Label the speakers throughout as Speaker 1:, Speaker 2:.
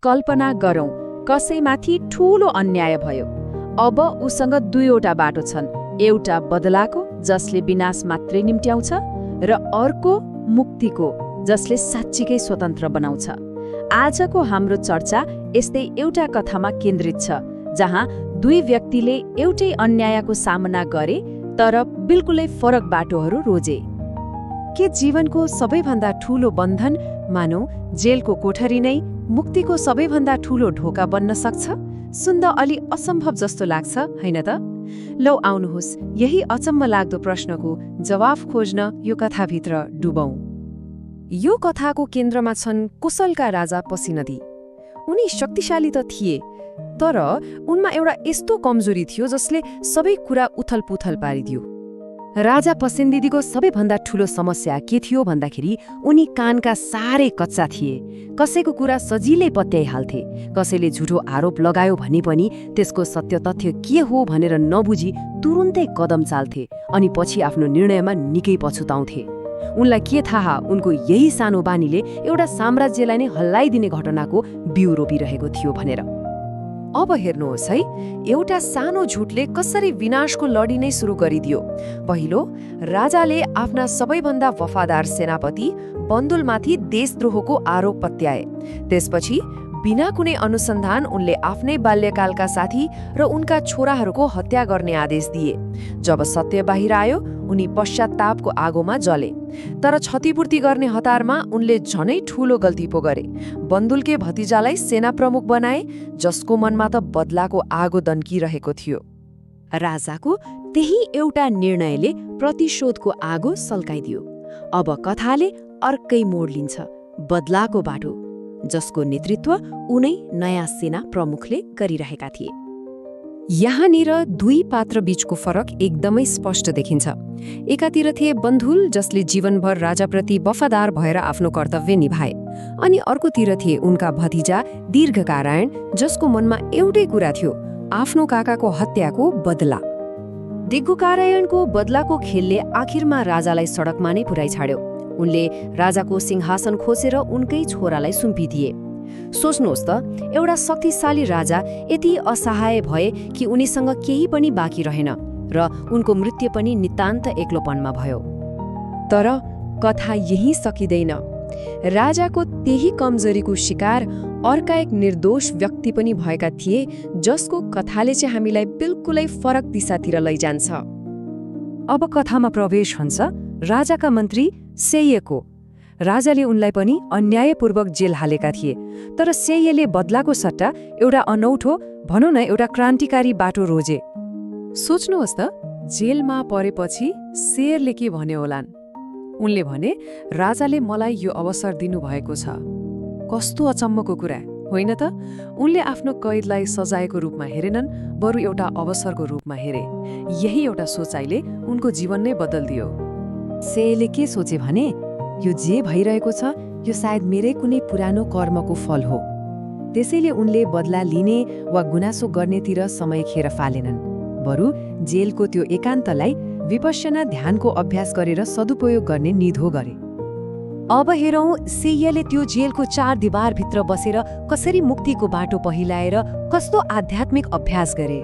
Speaker 1: कल्पना गरौँ, कसैमाथि ठूलो अन्याय भयो। अब उसँग दुईवटा बाटो छन्, एउटा बदलाको जसले विनाश मात्रै निम्त्याउँछ र अर्को मुक्तिको जसले साँच्चीकै स्वतन्त्र बनाउँछ। आजको हाम्रो चर्चा यस्तै एउटा कथामा केन्द्रित छ, जहाँ दुई व्यक्तिले एउटै अन्यायको सामना गरे तर बिल्कुलै फरक बाटोहरू रोजे। के जीवनको सबैभन्दा ठूलो बन्धन मानौ जेलको कोठरी नै मुक्तिको सबैभन्दा ठूलो ढोका बन्न सक्छ? सुन्दा अलि असम्भव जस्तो लाग्छ, हैन त? लौ आउनुहोस्, यही अचम्म लाग्दो प्रश्नको जवाफ खोज्न यो कथाभित्र डुबौं। यो कथाको केन्द्रमा छन् कुशलका राजा पसिनदी। उनी शक्तिशाली त थिए, तर उनमा एउटा यस्तो कमजोरी थियो जसले सबै कुरा उथलपुथल पारिदियो। राजा पसिनदीको सबैभन्दा ठूलो समस्या के थियो भन्दाखेरि उनी कानका साह्रै कच्चा थिए। कसैको कुरा सजिलै पत्याइहाल्थे। कसैले झुठो आरोप लगायो भने पनि त्यसको सत्य तथ्य के हो भनेर नबुझी तुरुन्तै कदम चाल्थे अनि पछि आफ्नो निर्णयमा निकै पछुताउँथे। उनलाई के थाहा, उनको यही सानो बानीले एउटा साम्राज्यलाई नै हल्लाइदिने घटनाको बिउ रोपिरहेको थियो भनेर। अब हेर्नुहोस् है, एउटा सानो झुटले कसरी विनाशको लडी नै सुरु गरिदियो। पहिलो, राजाले आफ्ना सबैभन्दा वफादार सेनापति बन्दुलमाथि देशद्रोहको आरोप पत्याए। त्यसपछि बिना कुनै अनुसन्धान उनले आफ्नै बाल्यकालका साथी र उनका छोराहरूको हत्या गर्ने आदेश दिए। जब सत्य बाहिर आयो, उनी पश्चात्तापको आगोमा जले। तर क्षतिपूर्ति गर्ने हतारमा उनले झनै ठूलो गल्ती पो गरे। बन्दुलके भतिजालाई सेना प्रमुख बनाए, जसको मनमा त बदलाको आगो दन्किरहेको थियो। राजाको त्यही एउटा निर्णयले प्रतिशोधको आगो सल्काइदियो। अब कथाले अर्कै मोड लिन्छ, बदलाको बाटो, जसको नेतृत्व उनै नयाँ सेना प्रमुखले गरिरहेका थिए। यहाँनिर दुई पात्र बीचको फरक एकदमै स्पष्ट देखिन्छ। एकातिर थिए बन्धुल, जसले जीवनभर राजाप्रति वफादार भएर आफ्नो कर्तव्य निभाए, अनि अर्कोतिर थिए उनका भतिजा दीर्घकारायण, जसको मनमा एउटै कुरा थियो, आफ्नो काकाको हत्याको बदला। दीर्घकारायणको बदलाको खेलले आखिरमा राजालाई सडकमा नै पुर्याइ छाड्यो। उनले राजाको सिंहासन खोसेर उनकै छोरालाई सुम्पिदिए। सोच्नुहोस् त, एउटा शक्तिशाली राजा यति असहाय भए कि उनीसँग केही पनि बाँकी रहेन र उनको मृत्यु पनि नितान्त एक्लोपनमा भयो। तर कथा यही सकिँदैन। राजाको त्यही कमजोरीको शिकार अर्का एक निर्दोष व्यक्ति पनि भएका थिए, जसको कथाले चाहिँ हामीलाई बिल्कुलै फरक दिशातिर लैजान्छ। अब कथामा प्रवेश हुन्छ राजाका मन्त्री सेयको। राजाले उनलाई पनि अन्यायपूर्वक जेल हालेका थिए, तर सेयले बदलाको सट्टा एउटा अनौठो, भनौँ न एउटा क्रान्तिकारी बाटो रोजे। सोच्नुहोस् त, जेलमा परेपछि शेरले के भन्यो होलान्? उनले भने, राजाले मलाई यो अवसर दिनुभएको छ। कस्तो अचम्मको कुरा, होइन त? उनले आफ्नो कैदलाई सजायको रूपमा हेरेनन्, बरु एउटा अवसरको रूपमा हेरे। यही एउटा सोचाइले उनको जीवन नै बदल्दियो। सेयले के सोचे भने, यो जे भइरहेको छ यो सायद मेरै कुनै पुरानो कर्मको फल हो। त्यसैले उनले बदला लिने वा गुनासो गर्नेतिर समय खेर फालेनन्, बरु जेलको त्यो एकान्तलाई विपश्यना ध्यानको अभ्यास गरेर सदुपयोग गर्ने निधो गरे। अब हेरौँ सेयले त्यो जेलको चार दिवारभित्र बसेर कसरी मुक्तिको बाटो पहिलाएर कस्तो आध्यात्मिक अभ्यास गरे।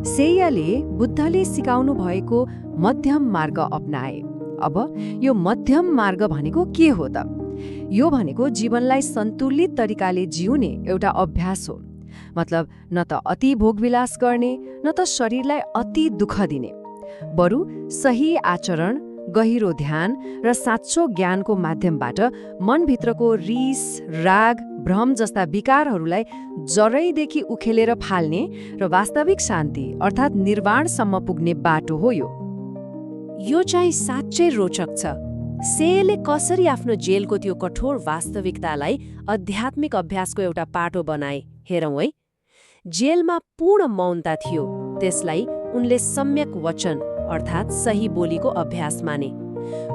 Speaker 1: सेयले बुद्धले सिकाउनु भएको मध्यम मार्ग अपनाए। अब यो मध्यम मार्ग भनेको के हो त? यो भनेको जीवनलाई सन्तुलित तरिकाले जिउने एउटा अभ्यास हो। मतलब न त अति भोगविलास गर्ने, न त शरीरलाई अति दुःख दिने, बरु सही आचरण, गहिरो ध्यान र साँचो ज्ञानको माध्यमबाट मनभित्रको रिस, राग, भ्रम जस्ता विकारहरूलाई जरैदेखि उखेलेर फाल्ने र वास्तविक शान्ति अर्थात् निर्वाणसम्म पुग्ने बाटो हो यो चाहिँ साँच्चै रोचक छ। सेयले कसरी आफ्नो जेलको त्यो कठोर वास्तविकतालाई आध्यात्मिक अभ्यासको एउटा पाटो बनाए, हेरौँ है। जेलमा पूर्ण मौनता थियो, त्यसलाई उनले सम्यक वचन अर्थात् सही बोलीको अभ्यास माने।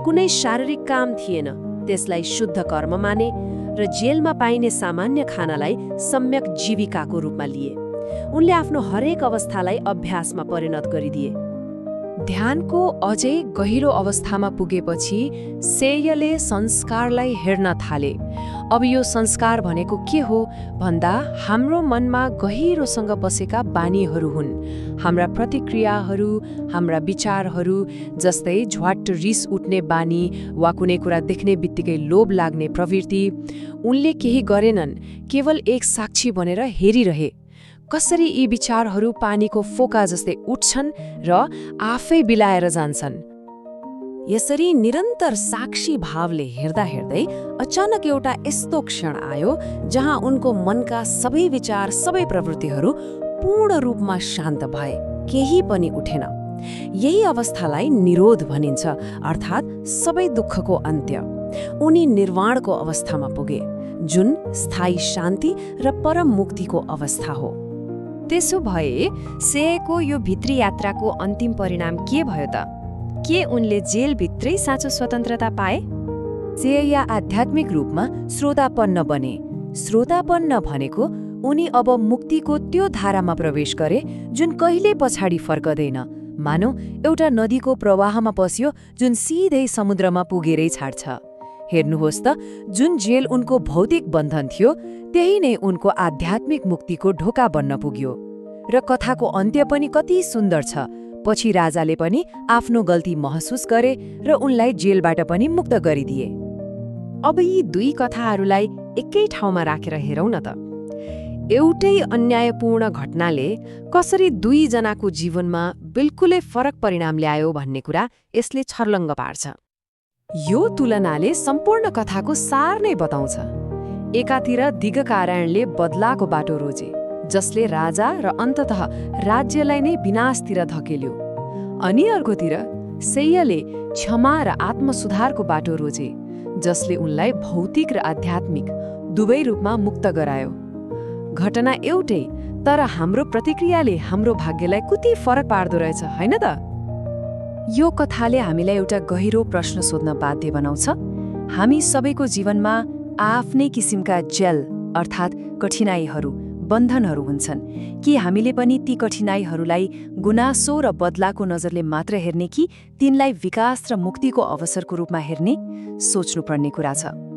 Speaker 1: कुनै शारीरिक काम थिएन, त्यसलाई शुद्ध कर्म माने र जेलमा पाइने सामान्य खानालाई सम्यक जीविकाको रूपमा लिए। उनले आफ्नो हरेक अवस्थालाई अभ्यासमा परिणत गरिदिए। ध्यानको अझै गहिरो अवस्थामा पुगेपछि सेयले संस्कारलाई हेर्न थाले।
Speaker 2: अब यो संस्कार भनेको के हो भन्दा हाम्रो मनमा गहिरोसँग बसेका बानीहरू हुन्। हाम्रा प्रतिक्रियाहरू, हाम्रा विचारहरू, जस्तै झ्वाट्ट रिस उठ्ने बानी वा कुनै कुरा देख्ने बित्तिकै लोभ लाग्ने प्रवृत्ति। उनले केही गरेनन्, केवल एक साक्षी बनेर हेरिरहे। कसरी यी विचारहरू पानीको फोका जस्तै उठ्छन् र आफै बिलाएर जान्छन्। यसरी निरन्तर साक्षी भावले हेर्दा हेर्दै अचानक एउटा यस्तो क्षण आयो जहाँ उनको मनका सबै विचार, सबै प्रवृत्तिहरू पूर्ण रूपमा शान्त भए, केही पनि उठेन। यही अवस्थालाई निरोध भनिन्छ, अर्थात् सबै दुःखको अन्त्य। उनी निर्वाणको अवस्थामा पुगे, जुन स्थायी शान्ति र परम मुक्तिको अवस्था हो।
Speaker 3: त्यसो भए सेयको यो भित्री यात्राको अन्तिम परिणाम के भयो त? के उनले जेलभित्रै साँचो स्वतन्त्रता पाए?
Speaker 2: सेय आध्यात्मिक रूपमा श्रोतापन्न बने। श्रोतापन्न भनेको उनी अब मुक्तिको त्यो धारामा प्रवेश गरे जुन कहिले पछाडि फर्कदैन। मानौ एउटा नदीको प्रवाहमा पस्यो जुन सिधै समुद्रमा पुगेरै छाड्छ। हेर्नुहोस् त, जुन जेल उनको भौतिक बन्धन थियो त्यही नै उनको आध्यात्मिक मुक्तिको ढोका बन्न पुग्यो। र कथाको अन्त्य पनि कति सुन्दर छ। पछि राजाले पनि आफ्नो गल्ती महसुस गरे र उनलाई जेलबाट पनि मुक्त गरिदिए।
Speaker 3: अब यी दुई कथाहरूलाई एकै ठाउँमा राखेर हेरौँ न त। एउटै अन्यायपूर्ण घटनाले कसरी दुईजनाको जीवनमा बिल्कुलै फरक परिणाम ल्यायो भन्ने कुरा यसले छर्लङ्ग पार्छ। यो तुलनाले सम्पूर्ण कथाको सार नै बताउँछ। एकातिर दीर्घकारणले बदलाको बाटो रोजे, जसले राजा र अन्ततः राज्यलाई नै विनाशतिर धकेल्यो। अनि अर्कोतिर सेयले क्षमा र आत्मसुधारको बाटो रोजे, जसले उनलाई भौतिक र आध्यात्मिक दुवै रूपमा मुक्त गरायो। घटना एउटै, तर हाम्रो प्रतिक्रियाले हाम्रो भाग्यलाई कति फरक पार्दो रहेछ, हैन त?
Speaker 2: यो कथाले हामीलाई एउटा गहिरो प्रश्न सोध्न बाध्य बनाउँछ। हामी सबैको जीवनमा आफ्नै किसिमका जेल अर्थात् कठिनाइहरू, बन्धनहरू हुन्छन्। कि हामीले पनि ती कठिनाइहरूलाई गुनासो र बदलाको नजरले मात्र हेर्ने कि तिनलाई विकास र मुक्तिको अवसरको रूपमा हेर्ने? सोच्नुपर्ने कुरा छ।